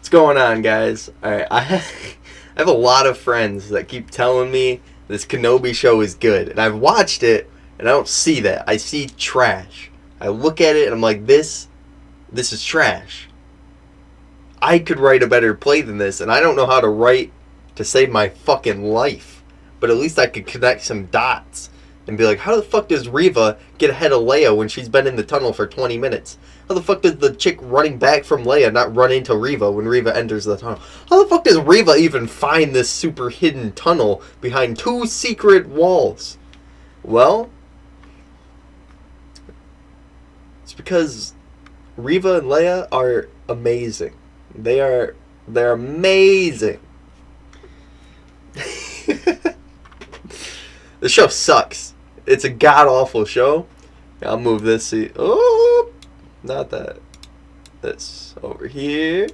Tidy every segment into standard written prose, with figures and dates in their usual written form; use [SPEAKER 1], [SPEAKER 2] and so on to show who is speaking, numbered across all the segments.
[SPEAKER 1] What's going on, guys? Alright, I have a lot of friends that keep telling me this Kenobi show is good. And I've watched it, and I don't see that. I see trash. I look at it, and I'm like, this is trash. I could write a better play than this, and I don't know how to write to save my fucking life. But at least I could connect some dots and be like, how the fuck does Reva get ahead of Leia when she's been in the tunnel for 20 minutes? How the fuck does the chick running back from Leia not run into Reva when Reva enters the tunnel? How the fuck does Reva even find this super hidden tunnel behind two secret walls? Well, it's because Reva and Leia are amazing. They're amazing. The show sucks. It's a god-awful show. I'll move this seat. Oh, not that. This over here.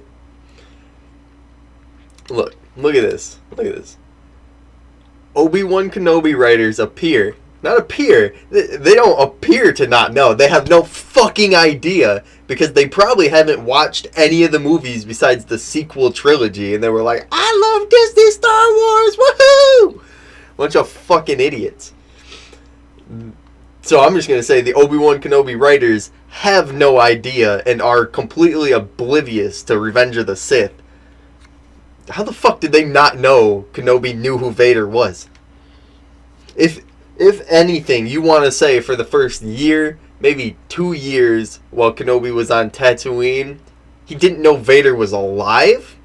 [SPEAKER 1] Look at this. Look at this. Obi-Wan Kenobi writers appear. Not appear. They don't appear to not know. They have no fucking idea because they probably haven't watched any of the movies besides the sequel trilogy, and they were like, I love Disney Star Wars, woohoo! Bunch of fucking idiots. So I'm just going to say the Obi-Wan Kenobi writers have no idea and are completely oblivious to Revenge of the Sith. How the fuck did they not know Kenobi knew who Vader was? If anything, you want to say for the first year, maybe 2 years while Kenobi was on Tatooine, he didn't know Vader was alive?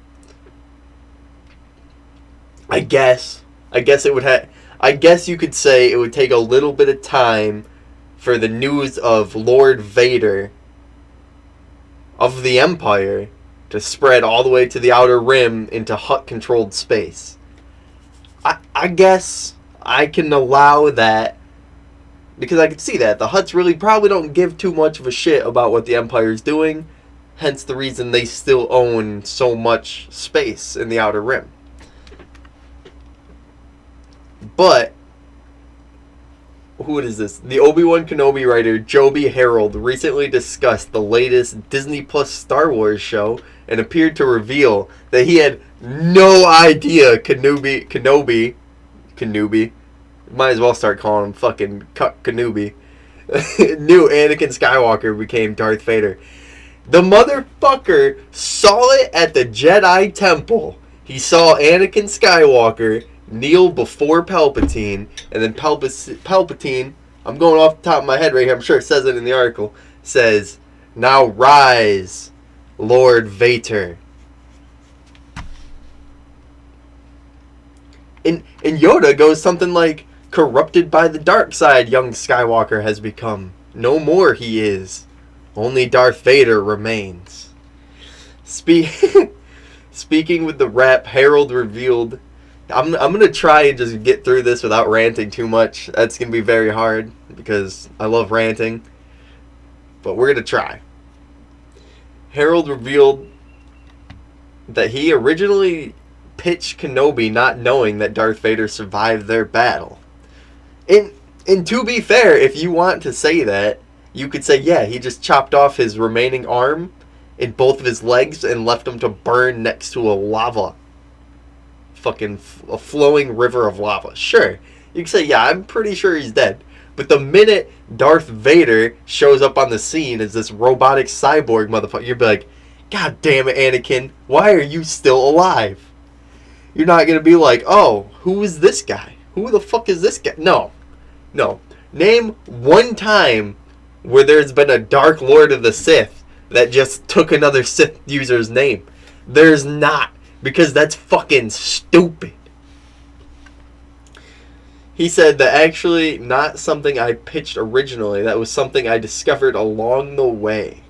[SPEAKER 1] I guess it would have. I guess you could say it would take a little bit of time for the news of Lord Vader of the Empire to spread all the way to the Outer Rim into Hutt-controlled space. I guess I can allow that because I can see that the Hutts really probably don't give too much of a shit about what the Empire is doing, hence the reason they still own so much space in the Outer Rim. But who is this? The Obi-Wan Kenobi writer Joby Harold recently discussed the latest Disney Plus Star Wars show and appeared to reveal that he had no idea Kenobi, might as well start calling him fucking Kenobi, knew Anakin Skywalker became Darth Vader. The motherfucker saw it at the Jedi Temple. He saw Anakin Skywalker kneel before Palpatine, and then Palpatine, I'm going off the top of my head right here, I'm sure it says it in the article, says, now rise, Lord Vader. And Yoda goes something like, corrupted by the dark side young Skywalker has become. No more he is. Only Darth Vader remains. Speaking with the rap, Harold revealed, I'm going to try and just get through this without ranting too much. That's going to be very hard because I love ranting. But we're going to try. Harold revealed that he originally pitched Kenobi not knowing that Darth Vader survived their battle. And to be fair, if you want to say that, you could say, yeah, he just chopped off his remaining arm and both of his legs and left him to burn next to a lava. Fucking a flowing river of lava. Sure, you can say, yeah, I'm pretty sure he's dead. But the minute Darth Vader shows up on the scene as this robotic cyborg motherfucker, you'll be like, God damn it, Anakin, why are you still alive? You're not going to be like, oh, who is this guy? Who the fuck is this guy? No. Name one time where there's been a Dark Lord of the Sith that just took another Sith user's name. There's not. Because that's fucking stupid. He said that actually not something I pitched originally. That was something I discovered along the way.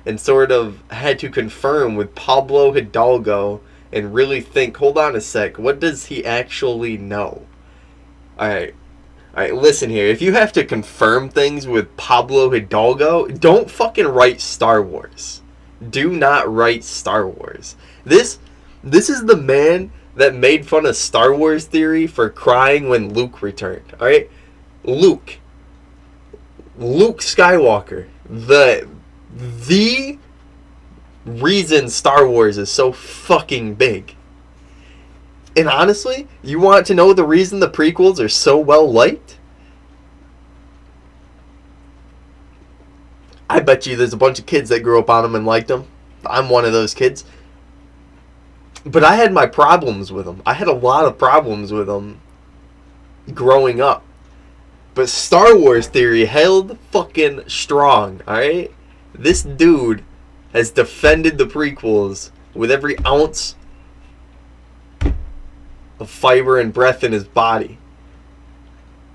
[SPEAKER 1] And sort of had to confirm with Pablo Hidalgo and really think, hold on a sec, what does he actually know? Alright, listen here. If you have to confirm things with Pablo Hidalgo, don't fucking write Star Wars. Do not write Star Wars. This is the man that made fun of Star Wars theory for crying when Luke returned. Alright? Luke Skywalker. The reason Star Wars is so fucking big. And honestly, you want to know the reason the prequels are so well liked? I bet you there's a bunch of kids that grew up on them and liked them. I'm one of those kids. But I had my problems with them. I had a lot of problems with them growing up. But Star Wars theory held fucking strong, alright? This dude has defended the prequels with every ounce of fiber and breath in his body.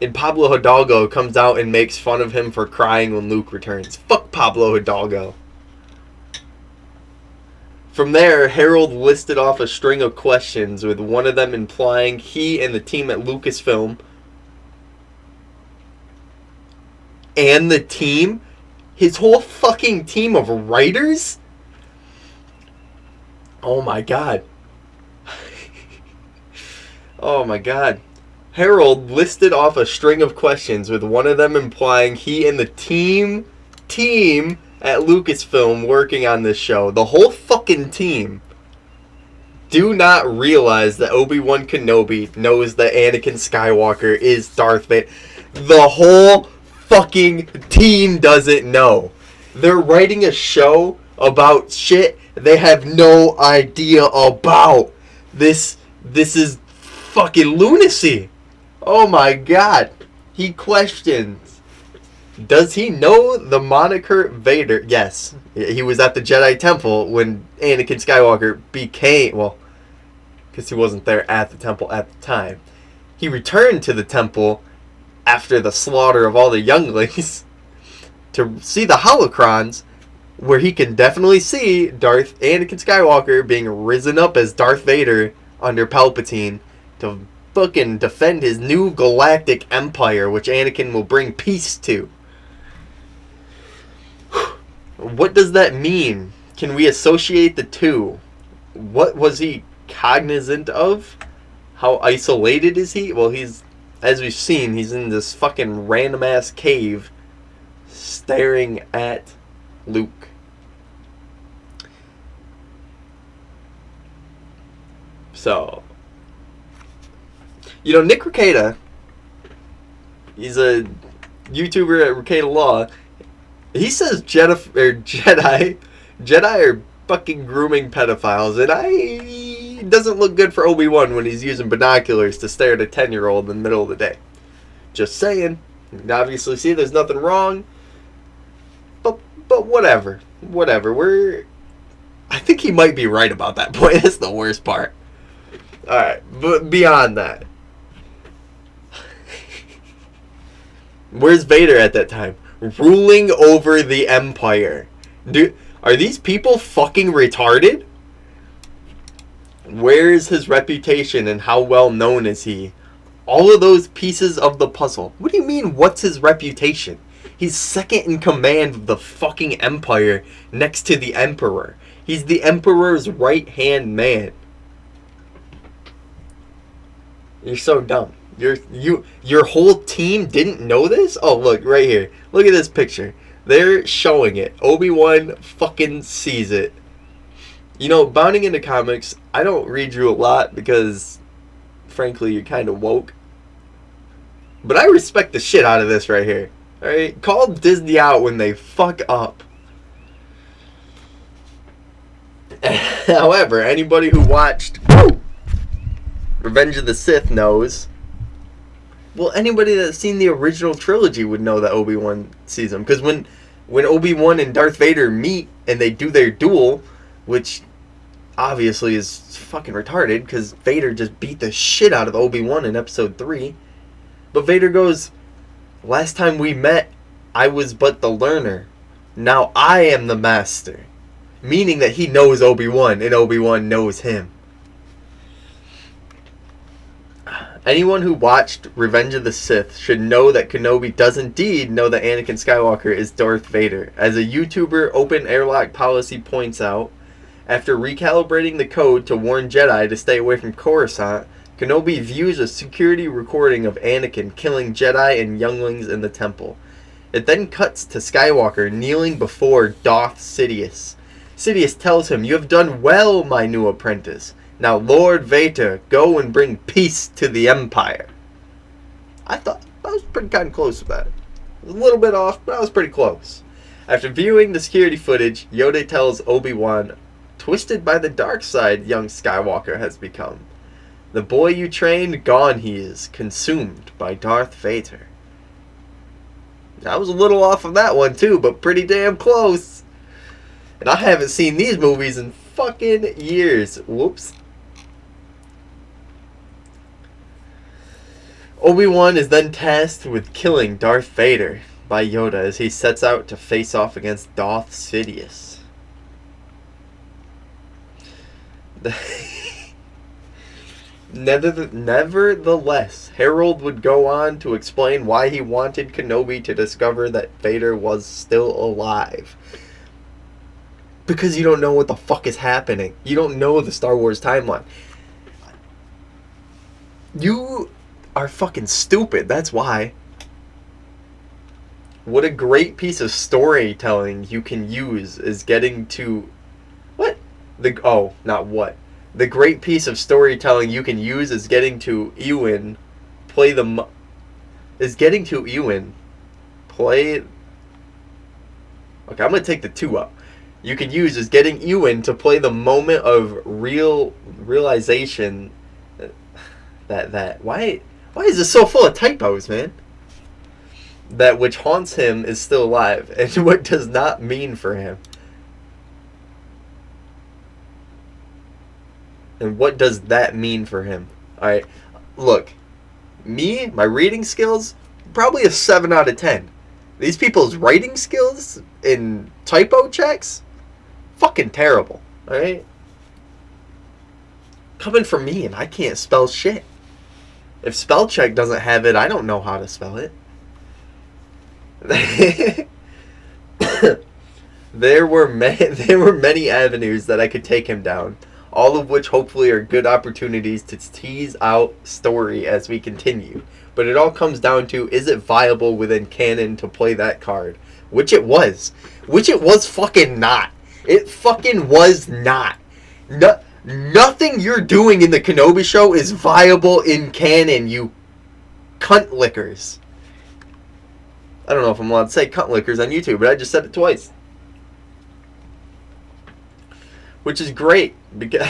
[SPEAKER 1] And Pablo Hidalgo comes out and makes fun of him for crying when Luke returns. Fuck Pablo Hidalgo. From there, Harold listed off a string of questions, with one of them implying he and the team at Lucasfilm and the team, his whole fucking team of writers? Oh my god. Oh my god. Harold listed off a string of questions, with one of them implying he and the team at Lucasfilm working on this show, the whole fucking team, do not realize that Obi-Wan Kenobi knows that Anakin Skywalker is Darth Vader. The whole fucking team doesn't know. They're writing a show about shit they have no idea about. This is fucking lunacy. Oh my god. He questions, does he know the moniker Vader? Yes. He was at the Jedi Temple when Anakin Skywalker became, well, because he wasn't there at the temple at the time. He returned to the temple after the slaughter of all the younglings to see the holocrons, where he can definitely see Anakin Skywalker being risen up as Darth Vader under Palpatine to fucking defend his new galactic empire, which Anakin will bring peace to. What does that mean? Can we associate the two? What was he cognizant of? How isolated is he? Well, he's, as we've seen, he's in this fucking random ass cave staring at Luke. So, you know, Nick Rekieta, he's a YouTuber at Rekieta Law. He says Jedi are fucking grooming pedophiles, and it doesn't look good for Obi-Wan when he's using binoculars to stare at a 10-year-old in the middle of the day. Just saying. You can obviously see there's nothing wrong, but whatever. I think he might be right about that point. That's the worst part. Alright, but beyond that, where's Vader at that time? Ruling over the Empire. Are these people fucking retarded? Where's his reputation and how well known is he? All of those pieces of the puzzle. What do you mean, what's his reputation? He's second in command of the fucking Empire next to the Emperor. He's the Emperor's right-hand man. You're so dumb. Your whole team didn't know this? Oh, look, right here. Look at this picture. They're showing it. Obi-Wan fucking sees it. You know, bounding into comics, I don't read you a lot because, frankly, you're kind of woke. But I respect the shit out of this right here. Alright? Call Disney out when they fuck up. However, anybody who watched Revenge of the Sith knows. Well, anybody that's seen the original trilogy would know that Obi-Wan sees him. Because when Obi-Wan and Darth Vader meet and they do their duel, which obviously is fucking retarded because Vader just beat the shit out of Obi-Wan in episode 3. But Vader goes, last time we met, I was but the learner. Now I am the master. Meaning that he knows Obi-Wan and Obi-Wan knows him. Anyone who watched Revenge of the Sith should know that Kenobi does indeed know that Anakin Skywalker is Darth Vader. As a YouTuber Open Airlock Policy points out, after recalibrating the code to warn Jedi to stay away from Coruscant, Kenobi views a security recording of Anakin killing Jedi and younglings in the temple. It then cuts to Skywalker kneeling before Darth Sidious, Sidious tells him, "You have done well, my new apprentice. Now, Lord Vader, go and bring peace to the Empire." I thought I was pretty kind of close with that. It was a little bit off, but I was pretty close. After viewing the security footage, Yoda tells Obi-Wan, "Twisted by the dark side, young Skywalker has become. The boy you trained, gone he is, consumed by Darth Vader." I was a little off of that one too, but pretty damn close. And I haven't seen these movies in fucking years. Whoops. Obi-Wan is then tasked with killing Darth Vader by Yoda as he sets out to face off against Darth Sidious. Nevertheless, Harold would go on to explain why he wanted Kenobi to discover that Vader was still alive. Because you don't know what the fuck is happening. You don't know the Star Wars timeline. You are fucking stupid, that's why. What a great piece of storytelling you can use is getting to... What? The great piece of storytelling you can use is getting to Ewan play the... Okay, I'm going to take the 2 up. You can use is getting Ewan to play the moment of realization that why is this so full of typos, man? That which haunts him is still alive, and what does not mean for him. And what does that mean for him? Alright, look. Me, my reading skills, probably a 7 out of 10. These people's writing skills in typo checks, fucking terrible. Alright? Coming from me, and I can't spell shit. If spell check doesn't have it, I don't know how to spell it. There were many avenues that I could take him down, all of which hopefully are good opportunities to tease out story as we continue. But it all comes down to, is it viable within canon to play that card? Which it was. Which it was fucking not. It fucking was not. Nothing you're doing in the Kenobi show is viable in canon, you cunt lickers. I don't know if I'm allowed to say cunt lickers on YouTube, but I just said it twice. Which is great, because...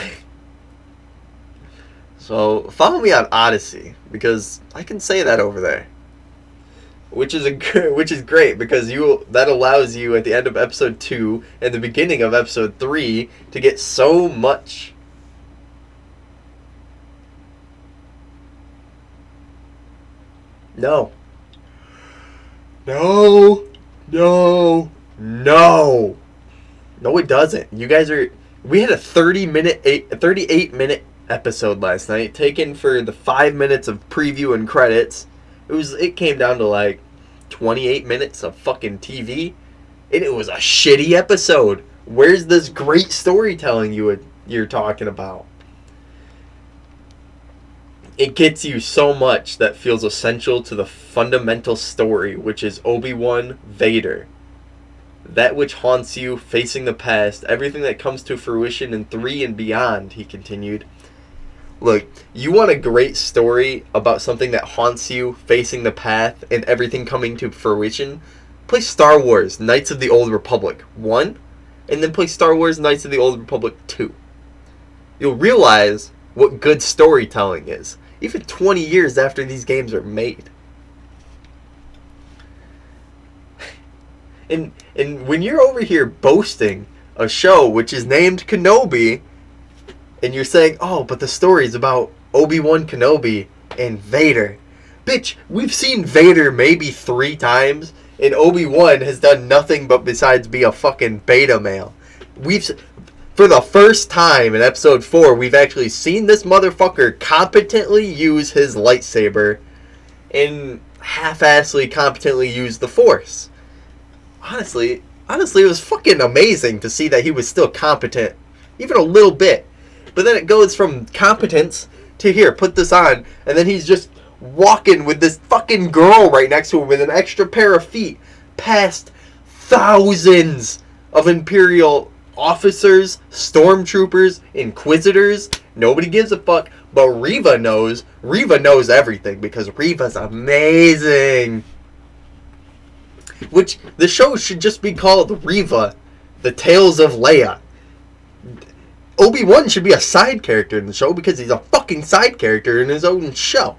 [SPEAKER 1] So, follow me on Odyssey, because I can say that over there. Which is great, because that allows you at the end of episode 2 and the beginning of episode 3 to get so much... No. No, it doesn't. You guys are... We had a 38-minute episode last night, taken for the 5 minutes of preview and credits. It came down to like 28 minutes of fucking TV, and it was a shitty episode. Where's this great storytelling you're talking about? It gets you so much that feels essential to the fundamental story, which is Obi-Wan Vader. That which haunts you, facing the past, everything that comes to fruition in 3 and beyond, he continued. Look, you want a great story about something that haunts you, facing the path, and everything coming to fruition? Play Star Wars Knights of the Old Republic 1, and then play Star Wars Knights of the Old Republic 2. You'll realize what good storytelling is, even 20 years after these games are made. And when you're over here boasting a show which is named Kenobi, and you're saying, oh, but the story's about Obi-Wan Kenobi and Vader. Bitch, we've seen Vader maybe 3 times, and Obi-Wan has done nothing but besides be a fucking beta male. For the first time in episode 4, we've actually seen this motherfucker competently use his lightsaber and half-assly competently use the Force. Honestly, it was fucking amazing to see that he was still competent, even a little bit. But then it goes from competence to here, put this on, and then he's just walking with this fucking girl right next to him with an extra pair of feet past thousands of Imperial officers, stormtroopers, inquisitors. Nobody gives a fuck. But Reva knows. Reva knows everything because Reva's amazing. Which, the show should just be called Reva, The Tales of Leia. Obi-Wan should be a side character in the show because he's a fucking side character in his own show.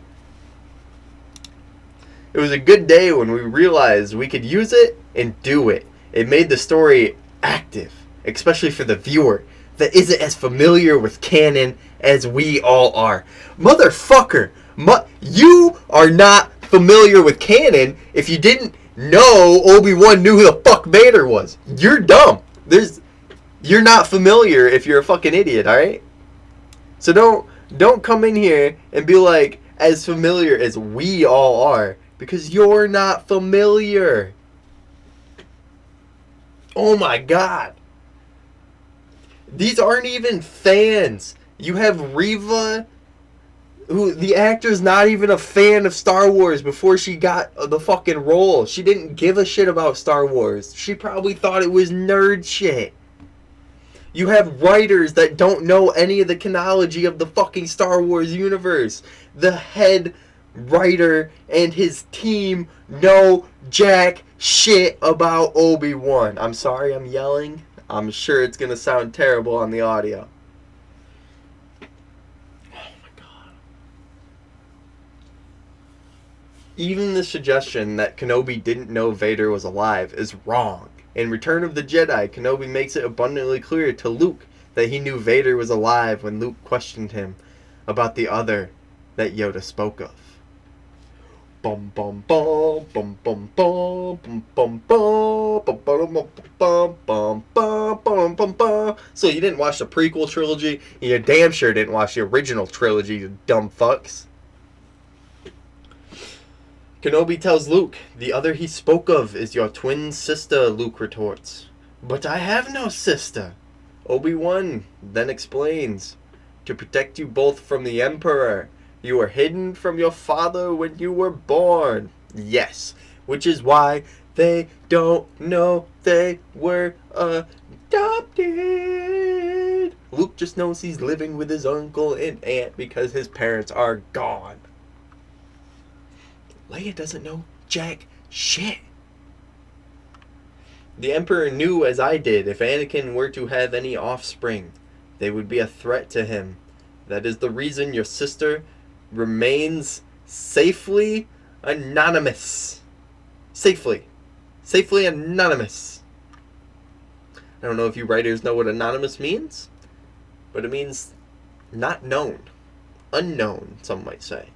[SPEAKER 1] It was a good day when we realized we could use it and do it. It made the story active, especially for the viewer that isn't as familiar with canon as we all are. Motherfucker, you are not familiar with canon if you didn't know Obi-Wan knew who the fuck Vader was. You're dumb. You're not familiar if you're a fucking idiot, alright? So don't come in here and be like as familiar as we all are because you're not familiar. Oh my god. These aren't even fans. You have Reva, who the actor's not even a fan of Star Wars before she got the fucking role. She didn't give a shit about Star Wars. She probably thought it was nerd shit. You have writers that don't know any of the chronology of the fucking Star Wars universe. The head writer and his team know jack shit about Obi-Wan. I'm sorry I'm yelling. I'm sure it's going to sound terrible on the audio. Oh my god. Even the suggestion that Kenobi didn't know Vader was alive is wrong. In Return of the Jedi, Kenobi makes it abundantly clear to Luke that he knew Vader was alive when Luke questioned him about the other that Yoda spoke of. Bum bum bum bum bum bum bum bum bum bum bum bum bum bum bum bum. So you didn't watch the prequel trilogy, and you damn sure didn't watch the original trilogy, you dumb fucks. Kenobi tells Luke, the other he spoke of is your twin sister, Luke retorts. But I have no sister. Obi-Wan then explains, to protect you both from the Emperor. You were hidden from your father when you were born. Yes, which is why they don't know they were adopted. Luke just knows he's living with his uncle and aunt because his parents are gone. Leia doesn't know jack shit. The Emperor knew, as I did, if Anakin were to have any offspring, they would be a threat to him. That is the reason your sister remains safely anonymous. Safely anonymous. I don't know if you writers know what anonymous means, but it means not known. Unknown, some might say.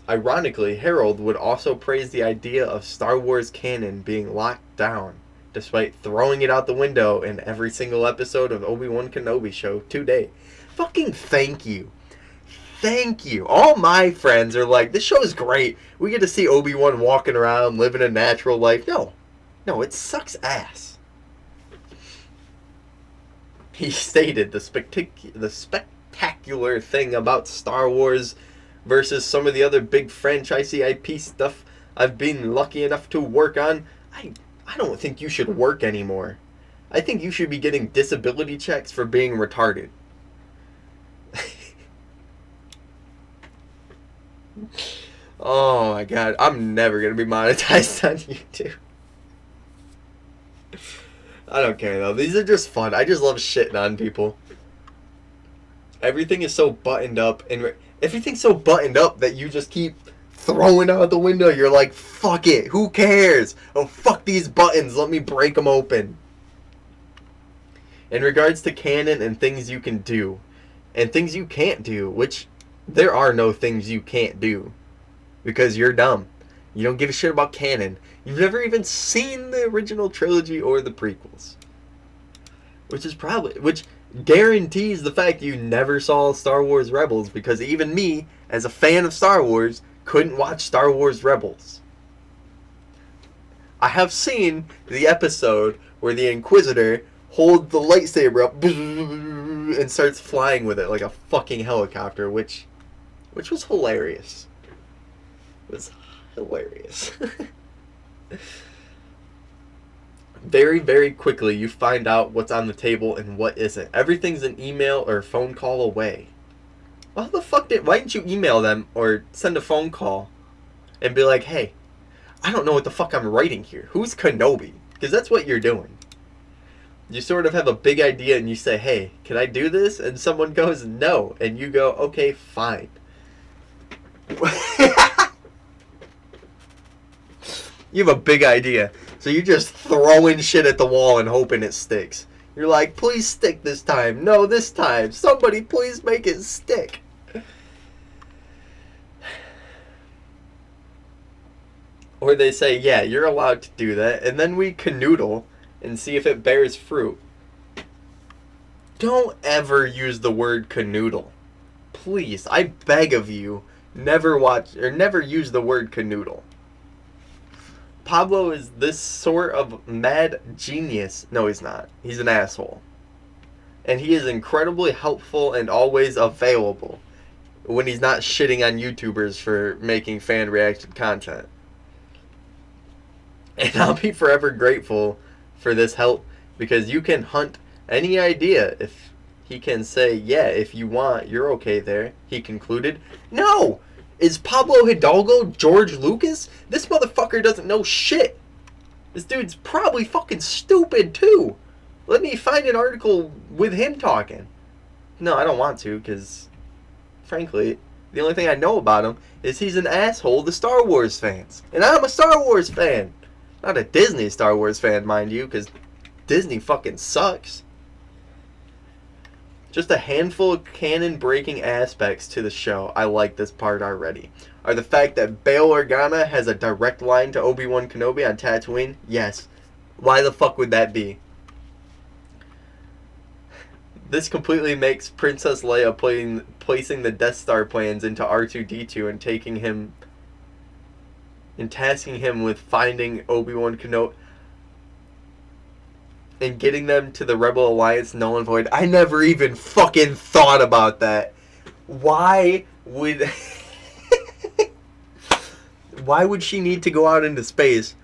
[SPEAKER 1] Ironically, Harold would also praise the idea of Star Wars canon being locked down, despite throwing it out the window in every single episode of Obi-Wan Kenobi show to date. Fucking thank you. Thank you. All my friends are like, this show is great. We get to see Obi-Wan walking around, living a natural life. No, it sucks ass. He stated the spectacular thing about Star Wars versus some of the other big franchisey IP stuff I've been lucky enough to work on. I don't think you should work anymore. I think you should be getting disability checks for being retarded. Oh my god, I'm never gonna be monetized on YouTube. I don't care though, these are just fun. I just love shitting on people. Everything is so buttoned up, and everything's so buttoned up that you just keep throwing out the window. You're like, fuck it, who cares? Oh, fuck these buttons, let me break them open. In regards to canon and things you can do, and things you can't do, which there are no things you can't do, because you're dumb. You don't give a shit about canon. You've never even seen the original trilogy or the prequels. Which guarantees the fact you never saw Star Wars Rebels, because even me, as a fan of Star Wars, couldn't watch Star Wars Rebels. I have seen the episode where the Inquisitor holds the lightsaber up and starts flying with it like a fucking helicopter, which was hilarious. It was hilarious. very, very quickly you find out what's on the table and what isn't. Everything's an email or phone call away. Why didn't you email them or send a phone call and be like, hey, I don't know what the fuck I'm writing here. Who's Kenobi? Because that's what you're doing. You sort of have a big idea and you say, hey, can I do this? And someone goes, no. And you go, okay, fine. You have a big idea. So you're just throwing shit at the wall and hoping it sticks. You're like, please stick this time. No, this time. Somebody please make it stick. Or they say, yeah, you're allowed to do that. And then we canoodle and see if it bears fruit. Don't ever use the word canoodle. Please, I beg of you, never use the word canoodle. Pablo is this sort of mad genius. No, he's not. He's an asshole. And he is incredibly helpful and always available when he's not shitting on YouTubers for making fan reaction content. And I'll be forever grateful for this help, because you can hunt any idea. If he can say, yeah, if you want, you're okay there, he concluded. No! Is Pablo Hidalgo George Lucas? This motherfucker doesn't know shit. This dude's probably fucking stupid too. Let me find an article with him talking. No, I don't want to, because frankly, the only thing I know about him is he's an asshole to Star Wars fans. And I'm a Star Wars fan. Not a Disney Star Wars fan, mind you, because Disney fucking sucks. Just a handful of canon-breaking aspects to the show I like this part already are the fact that Bail Organa has a direct line to Obi-Wan Kenobi on Tatooine. Yes. Why the fuck would that be? This completely makes Princess Leia placing the Death Star plans into R2-D2 and tasking him with finding Obi-Wan Kenobi and getting them to the Rebel Alliance null and void. I never even fucking thought about that. Why would she need to go out into space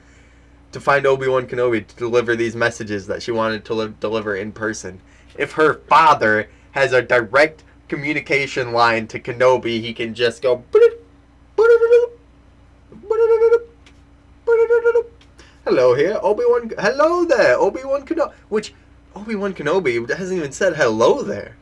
[SPEAKER 1] to find Obi-Wan Kenobi to deliver these messages that she wanted to deliver in person? If her father has a direct communication line to Kenobi, he can just go hello here, Obi-Wan. Hello there, Obi-Wan Kenobi. Which, Obi-Wan Kenobi hasn't even said hello there.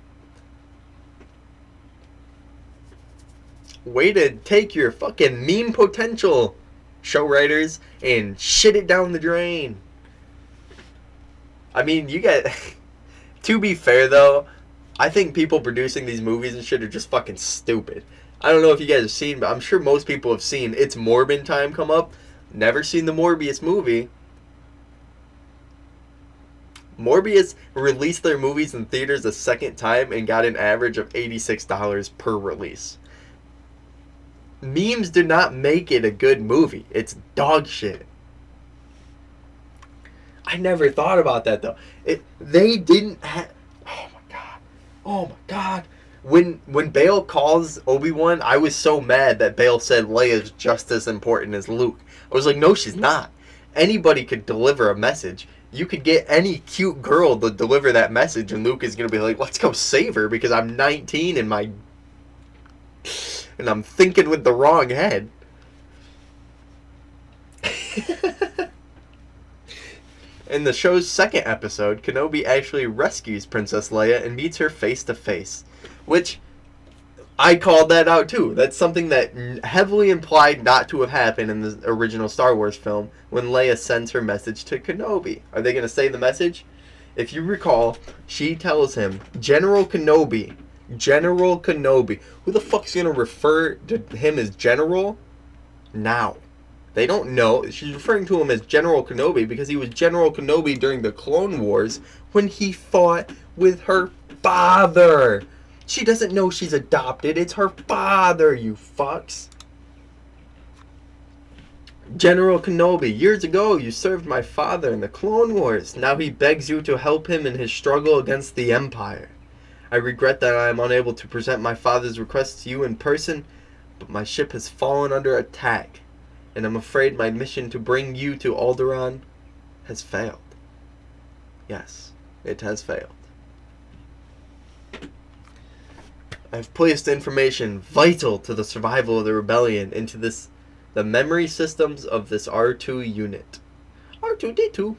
[SPEAKER 1] Way to take your fucking meme potential, show writers, and shit it down the drain. I mean, you get... To be fair, though, I think people producing these movies and shit are just fucking stupid. I don't know if you guys have seen, but I'm sure most people have seen It's Morbin Time come up. Never seen the Morbius movie. Morbius released their movies in theaters a second time and got an average of $86 per release. Memes do not make it a good movie. It's dog shit. I never thought about that, though. They didn't have... Oh, my God. Oh, my God. When Bail calls Obi-Wan, I was so mad that Bail said Leia's just as important as Luke. I was like, no, she's not. Anybody could deliver a message. You could get any cute girl to deliver that message, and Luke is going to be like, let's go save her because I'm 19 and I'm thinking with the wrong head. In the show's second episode, Kenobi actually rescues Princess Leia and meets her face to face. Which, I called that out too. That's something that heavily implied not to have happened in the original Star Wars film when Leia sends her message to Kenobi. Are they going to say the message? If you recall, she tells him, General Kenobi. General Kenobi. Who the fuck's going to refer to him as General now? They don't know. She's referring to him as General Kenobi because he was General Kenobi during the Clone Wars when he fought with her father. She doesn't know she's adopted. It's her father, you fucks. General Kenobi, years ago you served my father in the Clone Wars. Now he begs you to help him in his struggle against the Empire. I regret that I am unable to present my father's request to you in person, but my ship has fallen under attack, and I'm afraid my mission to bring you to Alderaan has failed. Yes, it has failed. I've placed information vital to the survival of the rebellion into the memory systems of this R2 unit. R2-D2.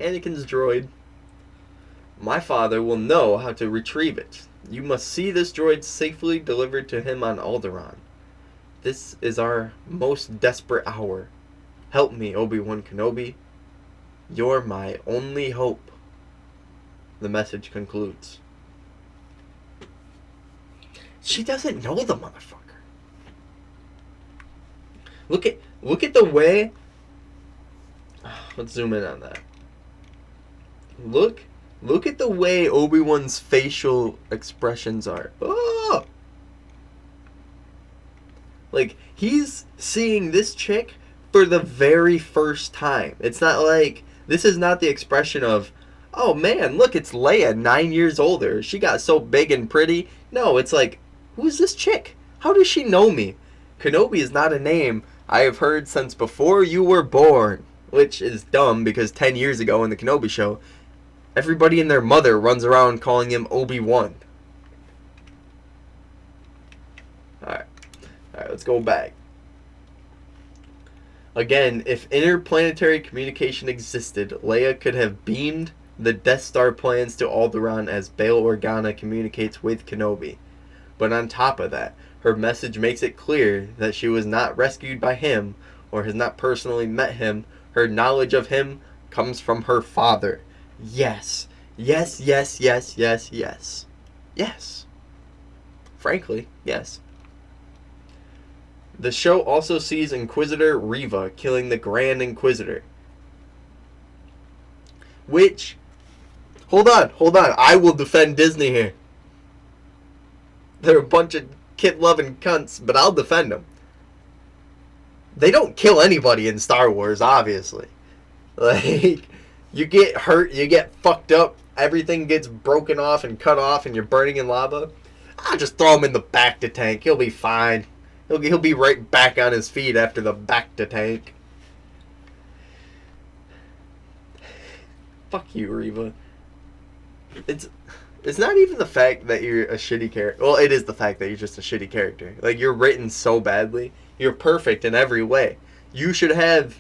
[SPEAKER 1] Anakin's droid. My father will know how to retrieve it. You must see this droid safely delivered to him on Alderaan. This is our most desperate hour. Help me, Obi-Wan Kenobi. You're my only hope. The message concludes. She doesn't know the motherfucker. Look at the way. Let's zoom in on that. Look at the way Obi-Wan's facial expressions are. Oh! Like, he's seeing this chick for the very first time. It's not like, this is not the expression of, oh man, look, it's Leia, 9 years older. She got so big and pretty. No, it's like, who is this chick? How does she know me? Kenobi is not a name I have heard since before you were born. Which is dumb, because 10 years ago in the Kenobi show, everybody and their mother runs around calling him Obi-Wan. Alright, let's go back. Again, if interplanetary communication existed, Leia could have beamed the Death Star plans to Alderaan as Bail Organa communicates with Kenobi. But on top of that, her message makes it clear that she was not rescued by him, or has not personally met him. Her knowledge of him comes from her father. Yes. Yes, yes, yes, yes, yes. Yes. Frankly, yes. The show also sees Inquisitor Reva killing the Grand Inquisitor. Which... Hold on. I will defend Disney here. They're a bunch of kid-loving cunts, but I'll defend them. They don't kill anybody in Star Wars, obviously. Like, you get hurt, you get fucked up, everything gets broken off and cut off, and you're burning in lava. I'll just throw him in the Bacta tank. He'll be fine. He'll be right back on his feet after the Bacta tank. Fuck you, Reva. It's not even the fact that you're a shitty character. Well, it is the fact that you're just a shitty character. Like, you're written so badly. You're perfect in every way. You should have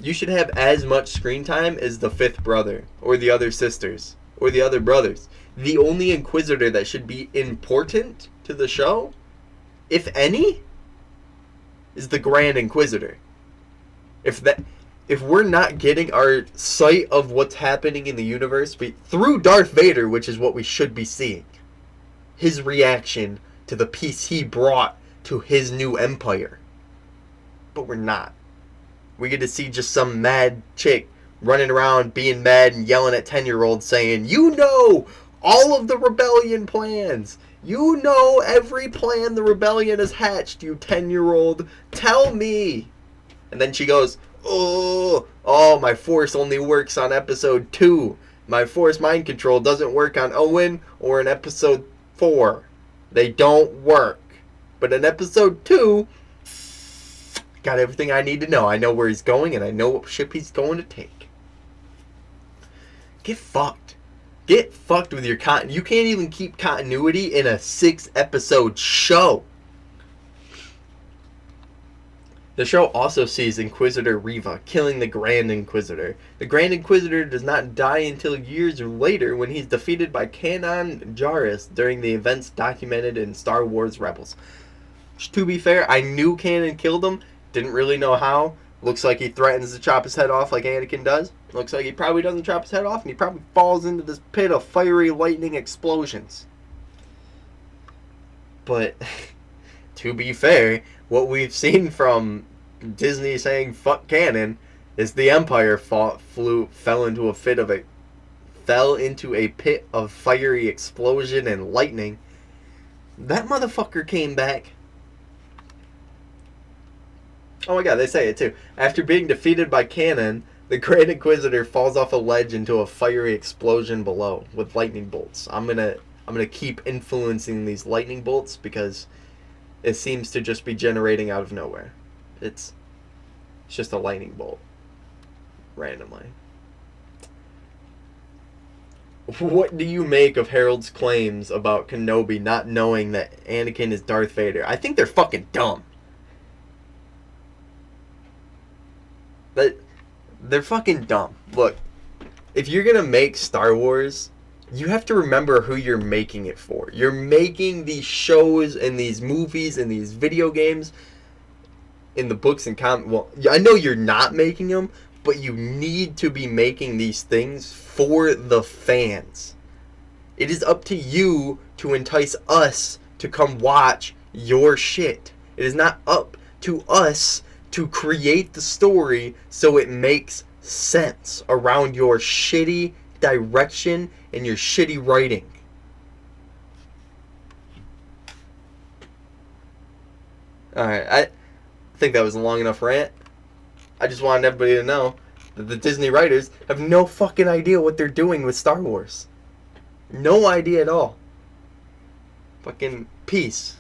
[SPEAKER 1] as much screen time as the fifth brother, or the other sisters, or the other brothers. The only Inquisitor that should be important to the show, if any, is the Grand Inquisitor. If we're not getting our sight of what's happening in the universe through Darth Vader, which is what we should be seeing, his reaction to the peace he brought to his new empire. But we're not. We get to see just some mad chick running around being mad and yelling at 10-year-olds saying, you know all of the rebellion plans. You know every plan the rebellion has hatched, you 10-year-old. Tell me. And then she goes, oh, my force only works on episode 2. My force mind control doesn't work on Owen or in episode 4. They don't work. But in episode 2, got everything I need to know. I know where he's going and I know what ship he's going to take. Get fucked. Get fucked with your You can't even keep continuity in a 6-episode show. The show also sees Inquisitor Reva killing the Grand Inquisitor. The Grand Inquisitor does not die until years later when he's defeated by Kanan Jarrus during the events documented in Star Wars Rebels. To be fair, I knew Kanan killed him. Didn't really know how. Looks like he threatens to chop his head off like Anakin does. Looks like he probably doesn't chop his head off, and he probably falls into this pit of fiery lightning explosions. But, to be fair, what we've seen from Disney saying fuck canon is the Empire fell into a pit of fiery explosion and lightning. That motherfucker came back. Oh my god, they say it too. After being defeated by Kanan, the Grand Inquisitor falls off a ledge into a fiery explosion below with lightning bolts. I'm gonna keep influencing these lightning bolts because it seems to just be generating out of nowhere. It's just a lightning bolt randomly. What do you make of Harold's claims about Kenobi not knowing that Anakin is Darth Vader? I think they're fucking dumb. That they're fucking dumb. Look, if you're gonna make Star Wars, you have to remember who you're making it for. You're making these shows and these movies and these video games in the books and well, I know you're not making them, but you need to be making these things for the fans. It is up to you to entice us to come watch your shit. It is not up to us to create the story so it makes sense around your shitty direction and your shitty writing. Alright, I think that was a long enough rant. I just wanted everybody to know that the Disney writers have no fucking idea what they're doing with Star Wars. No idea at all. Fucking peace.